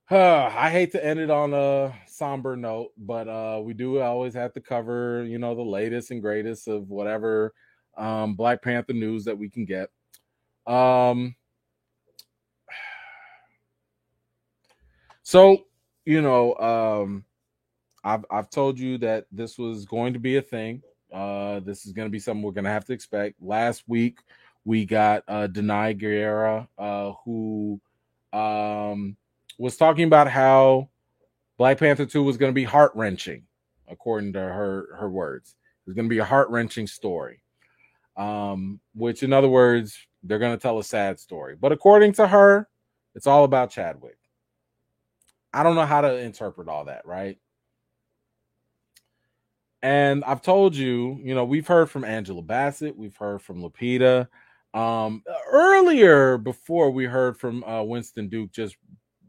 I hate to end it on a somber note, but we do always have to cover, the latest and greatest of whatever Black Panther news that we can get. Um, so you know, I've told you that this was going to be a thing. This is going to be something we're going to have to expect. Last week we got Denai Guerrera, who um, was talking about how Black Panther 2 was going to be heart wrenching, according to her words. It was going to be a heart wrenching story, which, in other words, they're going to tell a sad story. But according to her, it's all about Chadwick. I don't know how to interpret all that, right? And I've told you, we've heard from Angela Bassett, we've heard from Lupita. Earlier, before we heard from Winston Duke, just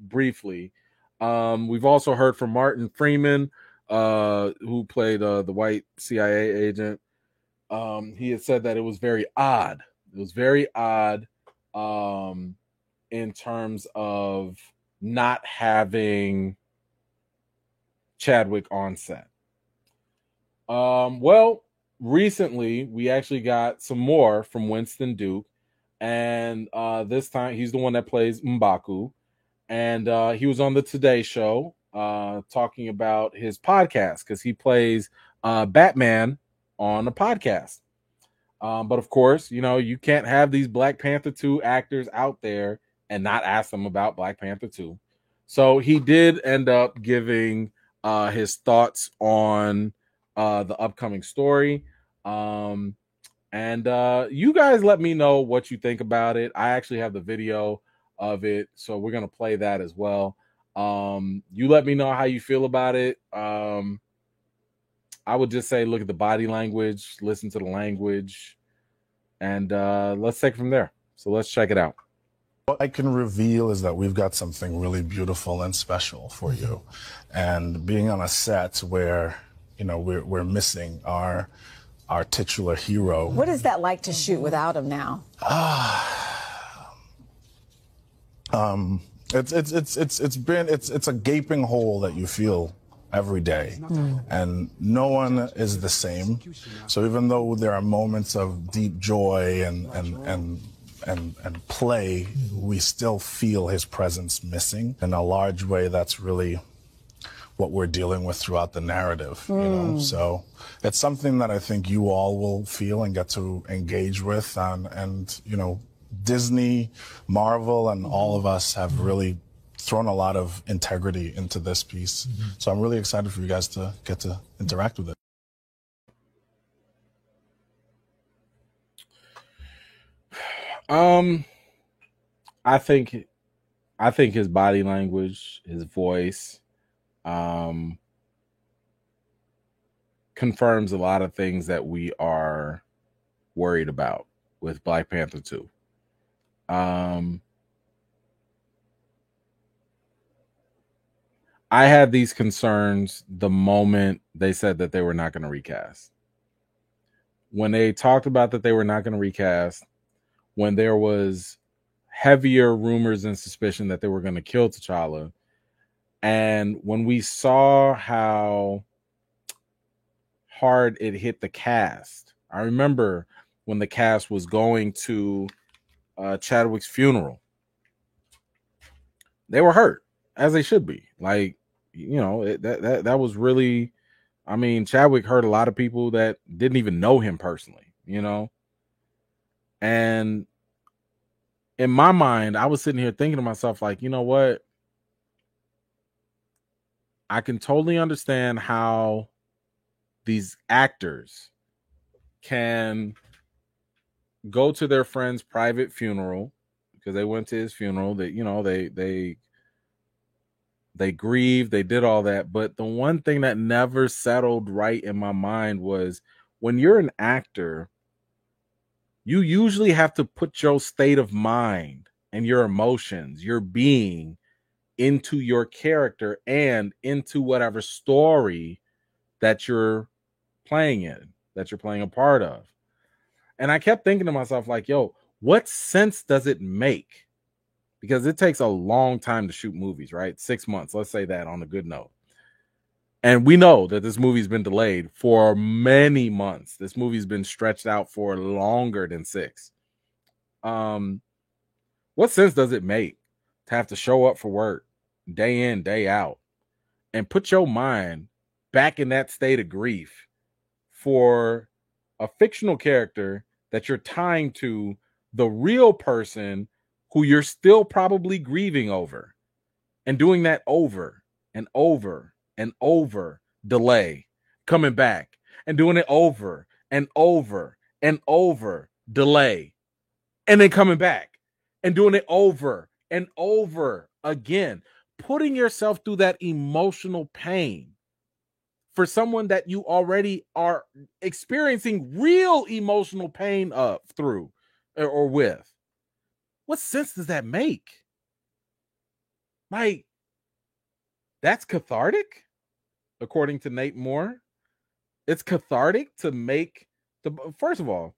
briefly. We've also heard from Martin Freeman, who played the white CIA agent. He had said that it was very odd. It was very odd in terms of not having Chadwick on set. Well, recently we actually got some more from Winston Duke, and this time he's the one that plays M'Baku, and he was on the Today Show talking about his podcast because he plays Batman on a podcast. But of course, you can't have these Black Panther 2 actors out there and not ask them about Black Panther 2. So he did end up giving his thoughts on the upcoming story. And you guys let me know what you think about it. I actually have the video of it, so we're gonna play that as well. You let me know how you feel about it. I would just say look at the body language, listen to the language, and let's take it from there. So let's check it out. What I can reveal is that we've got something really beautiful and special for you. And being on a set where, we're missing our titular hero. What is that like to shoot without him now? It's a gaping hole that you feel every day, and no one is the same. So even though there are moments of deep joy and play, we still feel his presence missing. In a large way, that's really what we're dealing with throughout the narrative, So it's something that I think you all will feel and get to engage with, and Disney, Marvel, and all of us have really thrown a lot of integrity into this piece. So I'm really excited for you guys to get to interact with it. I think his body language, his voice, confirms a lot of things that we are worried about with Black Panther 2. I had these concerns the moment they said that they were not going to recast. When they talked about that they were not going to recast, when there was heavier rumors and suspicion that they were going to kill T'Challa, and when we saw how hard it hit the cast, I remember when the cast was going to Chadwick's funeral, they were hurt, as they should be. Like, that was really, I mean, Chadwick hurt a lot of people that didn't even know him personally, And in my mind, I was sitting here thinking to myself, like, you know what? I can totally understand how these actors can go to their friend's private funeral because they went to his funeral. That they grieved, they did all that. But the one thing that never settled right in my mind was when you're an actor, you usually have to put your state of mind and your emotions, your being, into your character and into whatever story that you're playing in, that you're playing a part of. And I kept thinking to myself, like, yo, what sense does it make because it takes a long time to shoot movies, right? 6 months, let's say that on a good note. And we know that this movie's been delayed for many months. This movie's been stretched out for longer than 6. What sense does it make to have to show up for work day in, day out and put your mind back in that state of grief for a fictional character that you're tying to the real person who you're still probably grieving over, and doing that over and over and over, delay, coming back, and doing it over and over and over, delay, and then coming back and doing it over and over again, putting yourself through that emotional pain for someone that you already are experiencing real emotional pain through or with. What sense does that make? Like, that's cathartic, according to Nate Moore. It's cathartic to make first of all,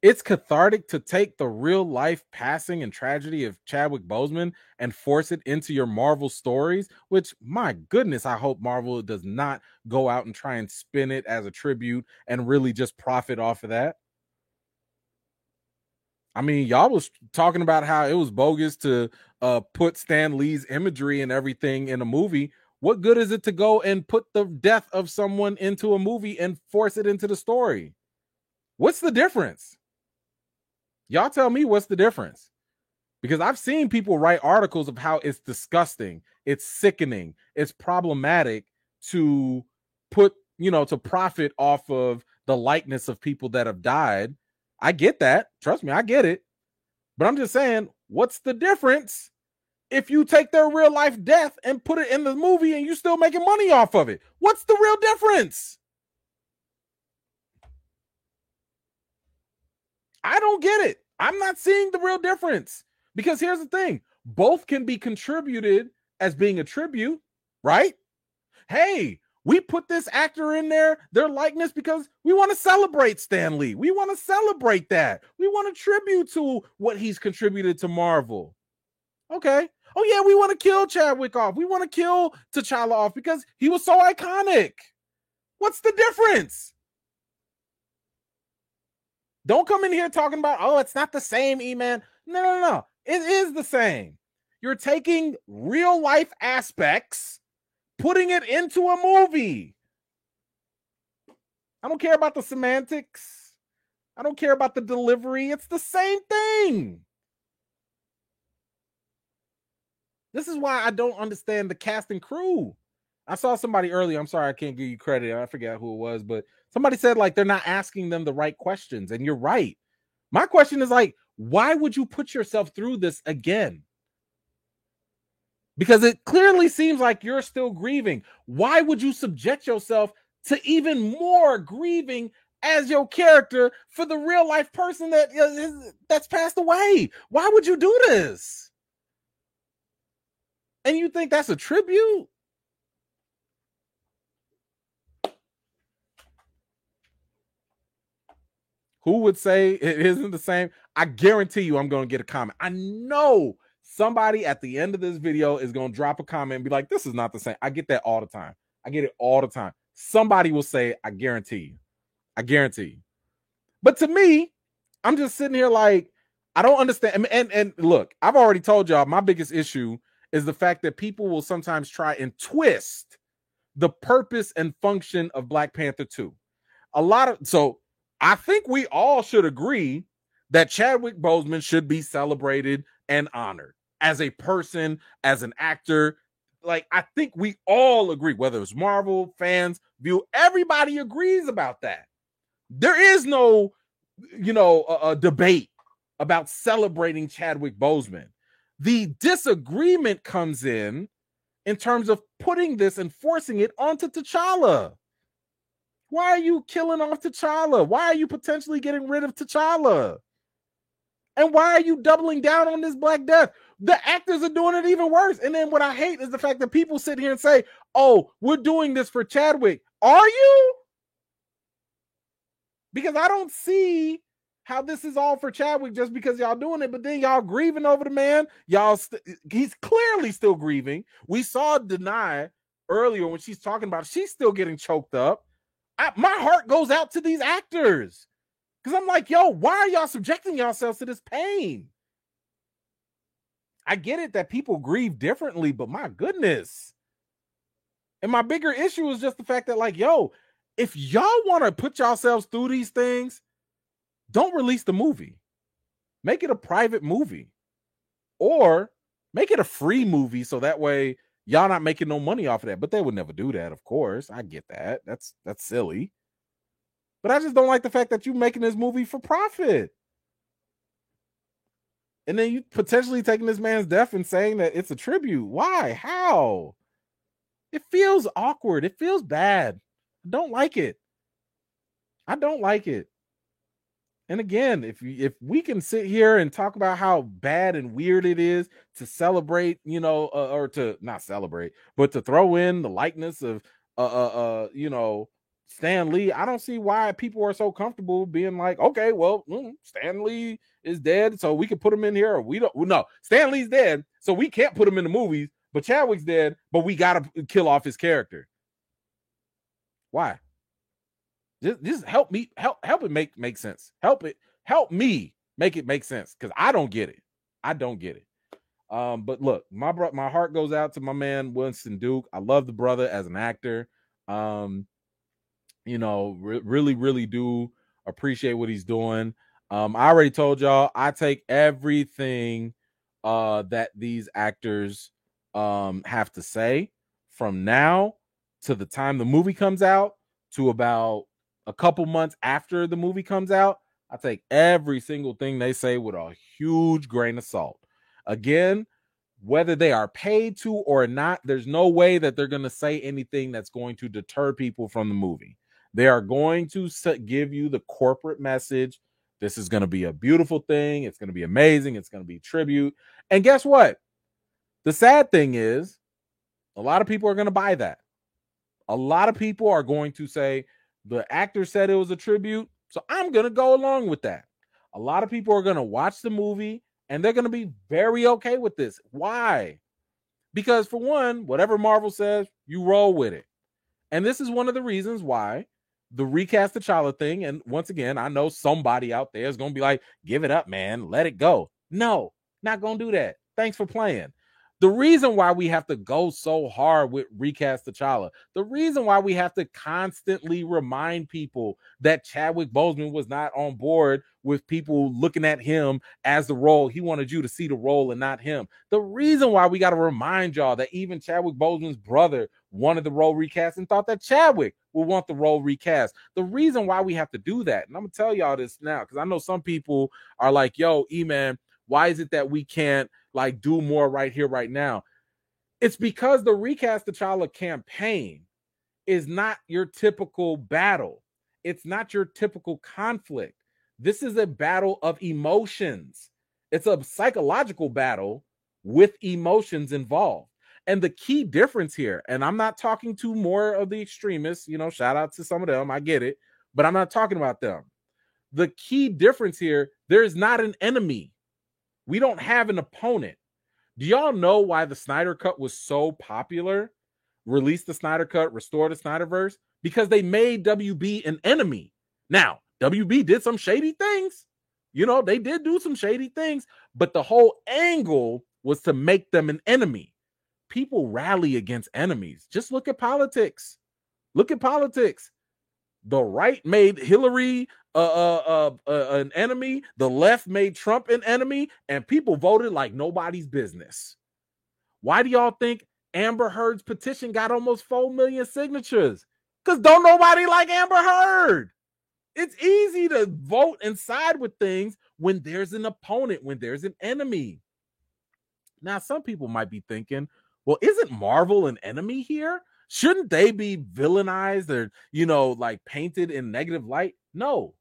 it's cathartic to take the real life passing and tragedy of Chadwick Boseman and force it into your Marvel stories, which, my goodness, I hope Marvel does not go out and try and spin it as a tribute and really just profit off of that. I mean, y'all was talking about how it was bogus to put Stan Lee's imagery and everything in a movie. What good is it to go and put the death of someone into a movie and force it into the story? What's the difference? Y'all tell me what's the difference. Because I've seen people write articles of how it's disgusting, it's sickening, it's problematic to put, to profit off of the likeness of people that have died. I get that. Trust me, I get it. But I'm just saying, what's the difference if you take their real life death and put it in the movie and you still making money off of it? What's the real difference? I don't get it. I'm not seeing the real difference, because here's the thing. Both can be contributed as being a tribute, right? Hey, we put this actor in there, their likeness, because we want to celebrate Stan Lee. We want to celebrate that. We want to tribute to what he's contributed to Marvel. Okay. Oh, yeah, we want to kill Chadwick off. We want to kill T'Challa off because he was so iconic. What's the difference? Don't come in here talking about, oh, it's not the same, E-Man. No. It is the same. You're taking real life aspects, putting it into a movie. I don't care about the semantics. I don't care about the delivery. It's the same thing. This is why I don't understand the cast and crew. I saw somebody earlier. I'm sorry, I can't give you credit. I forget who it was, but somebody said like they're not asking them the right questions. And you're right. My question is like, why would you put yourself through this again? Because it clearly seems like you're still grieving. Why would you subject yourself to even more grieving as your character for the real life person that's passed away? Why would you do this? And you think that's a tribute? Who would say it isn't the same? I guarantee you I'm going to get a comment. I know somebody at the end of this video is going to drop a comment and be like, this is not the same. I get that all the time. I get it all the time. Somebody will say, I guarantee you. I guarantee you. But to me, I'm just sitting here like, I don't understand. And look, I've already told y'all my biggest issue is the fact that people will sometimes try and twist the purpose and function of Black Panther 2. So I think we all should agree that Chadwick Boseman should be celebrated and honored as a person, as an actor. Like, I think we all agree, whether it's Marvel, fans, everybody agrees about that. There is no, a debate about celebrating Chadwick Boseman. The disagreement comes in terms of putting this and forcing it onto T'Challa. Why are you killing off T'Challa? Why are you potentially getting rid of T'Challa? And why are you doubling down on this Black Death? The actors are doing it even worse. And then what I hate is the fact that people sit here and say, oh, we're doing this for Chadwick. Are you? Because I don't see how this is all for Chadwick just because y'all doing it, but then y'all grieving over the man. He's clearly still grieving. We saw Deny earlier when she's talking about she's still getting choked up. My heart goes out to these actors because I'm like, yo, why are y'all subjecting yourselves to this pain? I get it that people grieve differently, but my goodness. And my bigger issue is just the fact that, like, yo, if y'all want to put yourselves through these things, don't release the movie. Make it a private movie. Or make it a free movie so that way y'all not making no money off of that. But they would never do that, of course. I get that. That's silly. But I just don't like the fact that you're making this movie for profit. And then you potentially taking this man's death and saying that it's a tribute. Why? How? It feels awkward. It feels bad. I don't like it. I don't like it. And again, if we can sit here and talk about how bad and weird it is to celebrate, you know, or to not celebrate, but to throw in the likeness of, you know, Stan Lee, I don't see why people are so comfortable being like, okay, well, Stan Lee is dead, so we can put him in here, or we don't. Well, no, Stan Lee's dead, so we can't put him in the movies. But Chadwick's dead, but we gotta kill off his character. Why? Just help me, help it make sense. Help me make it make sense, because I don't get it. I don't get it. But look, my heart goes out to my man Winston Duke. I love the brother as an actor. You know, really, really do appreciate what he's doing. I already told y'all I take everything that these actors have to say from now to the time the movie comes out to about a couple months after the movie comes out. I take every single thing they say with a huge grain of salt. Again, whether they are paid to or not, there's no way that they're going to say anything that's going to deter people from the movie. They are going to give you the corporate message. This is going to be a beautiful thing. It's going to be amazing. It's going to be tribute. And guess what? The sad thing is, a lot of people are going to buy that. A lot of people are going to say, the actor said it was a tribute, so I'm going to go along with that. A lot of people are going to watch the movie, and they're going to be very okay with this. Why? Because, for one, whatever Marvel says, you roll with it. And this is one of the reasons why the recast T'Challa thing, and once again, I know somebody out there is going to be like, give it up, man. Let it go. No, not going to do that. Thanks for playing. The reason why we have to go so hard with recast T'Challa, the reason why we have to constantly remind people that Chadwick Boseman was not on board with people looking at him as the role. He wanted you to see the role and not him. The reason why we got to remind y'all that even Chadwick Boseman's brother wanted the role recast and thought that Chadwick would want the role recast. The reason why we have to do that, and I'm going to tell y'all this now, because I know some people are like, yo, E-Man, why is it that we can't like do more right here, right now? It's because the recast T'Challa campaign is not your typical battle. It's not your typical conflict. This is a battle of emotions. It's a psychological battle with emotions involved. And the key difference here, and I'm not talking to more of the extremists, you know, shout out to some of them, I get it, but I'm not talking about them. The key difference here, there is not an enemy. We don't have an opponent. Do y'all know why the Snyder Cut was so popular? Release the Snyder Cut, restore the Snyderverse? Because they made WB an enemy. Now, WB did some shady things. You know, they did do some shady things, but the whole angle was to make them an enemy. People rally against enemies. Just look at politics. Look at politics. The right made Hillary an enemy. The left made Trump an enemy, and people voted like nobody's business. Why do y'all think Amber Heard's petition got almost 4 million signatures? Because don't nobody like Amber Heard. It's easy to vote and side with things when there's an opponent, when there's an enemy. Now, some people might be thinking, well, isn't Marvel an enemy here? Shouldn't they be villainized or, you know, like painted in negative light? No,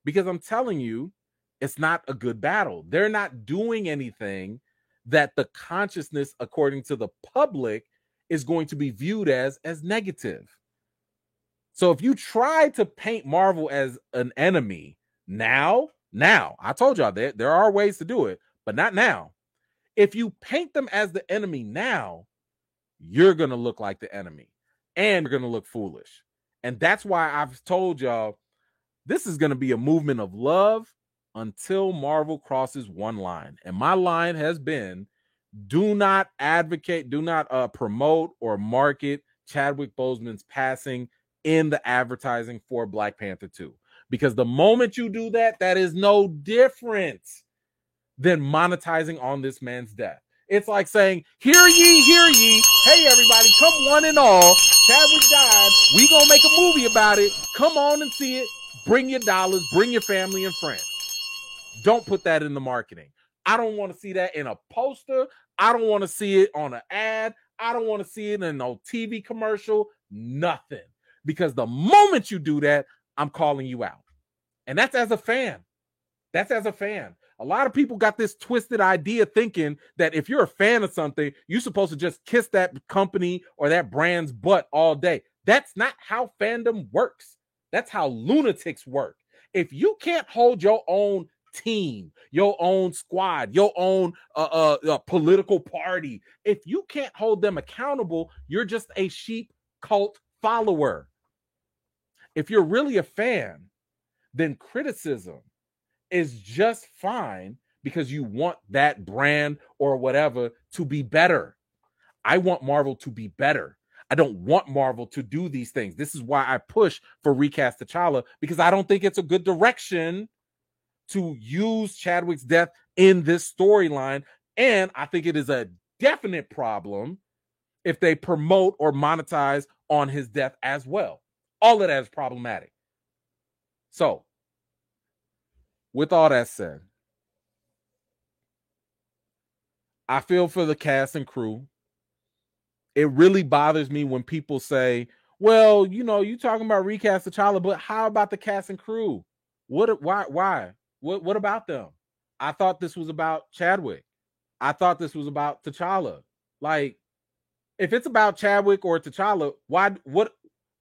because I'm telling you, it's not a good battle. They're not doing anything that the consciousness, according to the public, is going to be viewed as negative. So if you try to paint Marvel as an enemy now, Now, I told y'all that there are ways to do it, but not now. If you paint them as the enemy now, you're going to look like the enemy and you're going to look foolish. And that's why I've told y'all this is going to be a movement of love until Marvel crosses one line. And my line has been, do not advocate, do not promote or market Chadwick Boseman's passing in the advertising for Black Panther 2. Because the moment you do that, that is no different than monetizing on this man's death. It's like saying, hear ye, hear ye. Hey, everybody, come one and all. Chadwick died. We gonna make a movie about it. Come on and see it. Bring your dollars. Bring your family and friends. Don't put that in the marketing. I don't want to see that in a poster. I don't want to see it on an ad. I don't want to see it in no TV commercial. Nothing. Because the moment you do that, I'm calling you out. And that's as a fan. That's as a fan. A lot of people got this twisted idea thinking that if you're a fan of something, you're supposed to just kiss that company or that brand's butt all day. That's not how fandom works. That's how lunatics work. If you can't hold your own team, your own squad, your own political party, if you can't hold them accountable, you're just a sheep cult follower. If you're really a fan, then criticism is just fine because you want that brand or whatever to be better. I want Marvel to be better. I don't want Marvel to do these things. This is why I push for recast T'Challa, because I don't think it's a good direction to use Chadwick's death in this storyline. And I think it is a definite problem if they promote or monetize on his death as well. All of that is problematic. So, with all that said, I feel for the cast and crew. It really bothers me when people say, well, you know, you talking about recast T'Challa, but how about the cast and crew? Why? What about them? I thought this was about Chadwick. I thought this was about T'Challa. Like, if it's about Chadwick or T'Challa, why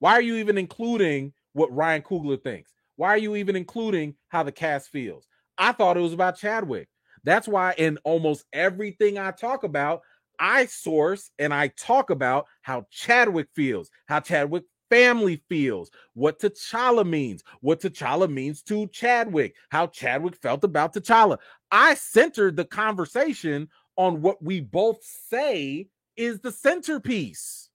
are you even including what Ryan Coogler thinks? Why are you even including how the cast feels? I thought it was about Chadwick. That's why in almost everything I talk about, I source and I talk about how Chadwick feels, how Chadwick family feels, what T'Challa means, what T'Challa means to Chadwick, how Chadwick felt about T'Challa. I centered the conversation on what we both say is the centerpiece.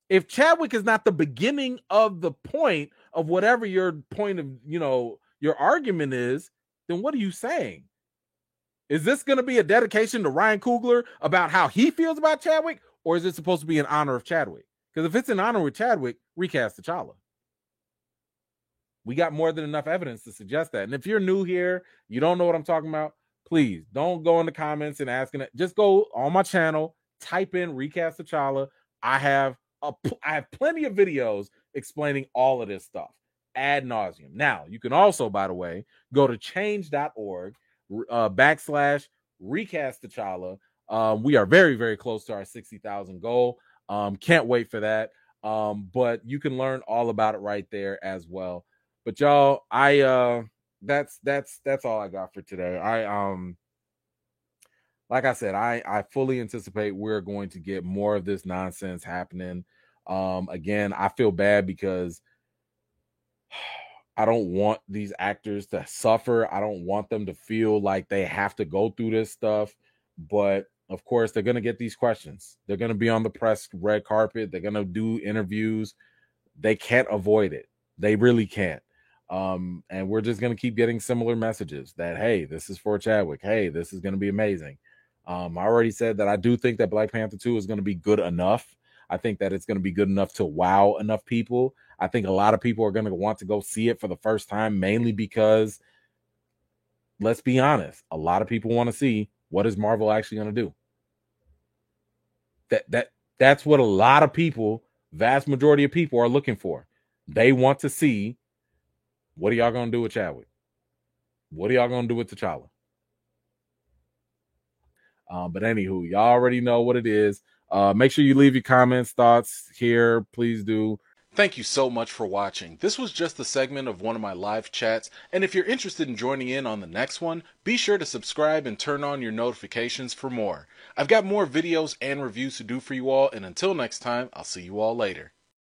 If Chadwick is not the beginning of the point of whatever your point of, you know, your argument is, then what are you saying? Is this going to be a dedication to Ryan Coogler about how he feels about Chadwick, or is it supposed to be in honor of Chadwick? Because if it's in honor of Chadwick, recast T'Challa. We got more than enough evidence to suggest that. And if you're new here, you don't know what I'm talking about, please don't go in the comments and asking it. Just go on my channel, type in recast T'Challa. I have plenty of videos explaining all of this stuff ad nauseum. Now, you can also, by the way, go to change.org /recast T'Challa. We are very, very close to our 60,000 goal. Can't wait for that. But you can learn all about it right there as well. But y'all, that's all I got for today. Like I said, I fully anticipate we're going to get more of this nonsense happening. Again, I feel bad because I don't want these actors to suffer. I don't want them to feel like they have to go through this stuff. But of course, they're going to get these questions. They're going to be on the press red carpet. They're going to do interviews. They can't avoid it. They really can't. And we're just going to keep getting similar messages that, hey, this is for Chadwick. Hey, this is going to be amazing. I already said that I do think that Black Panther 2 is going to be good enough. I think that it's going to be good enough to wow enough people. I think a lot of people are going to want to go see it for the first time, mainly because, let's be honest, a lot of people want to see what is Marvel actually going to do. That's what a lot of people, vast majority of people, are looking for. They want to see, what are y'all going to do with Chadwick? What are y'all going to do with T'Challa? But anywho, y'all already know what it is. Make sure you leave your comments, thoughts here. Please do. Thank you so much for watching. This was just a segment of one of my live chats, and if you're interested in joining in on the next one, be sure to subscribe and turn on your notifications for more. I've got more videos and reviews to do for you all, and until next time, I'll see you all later.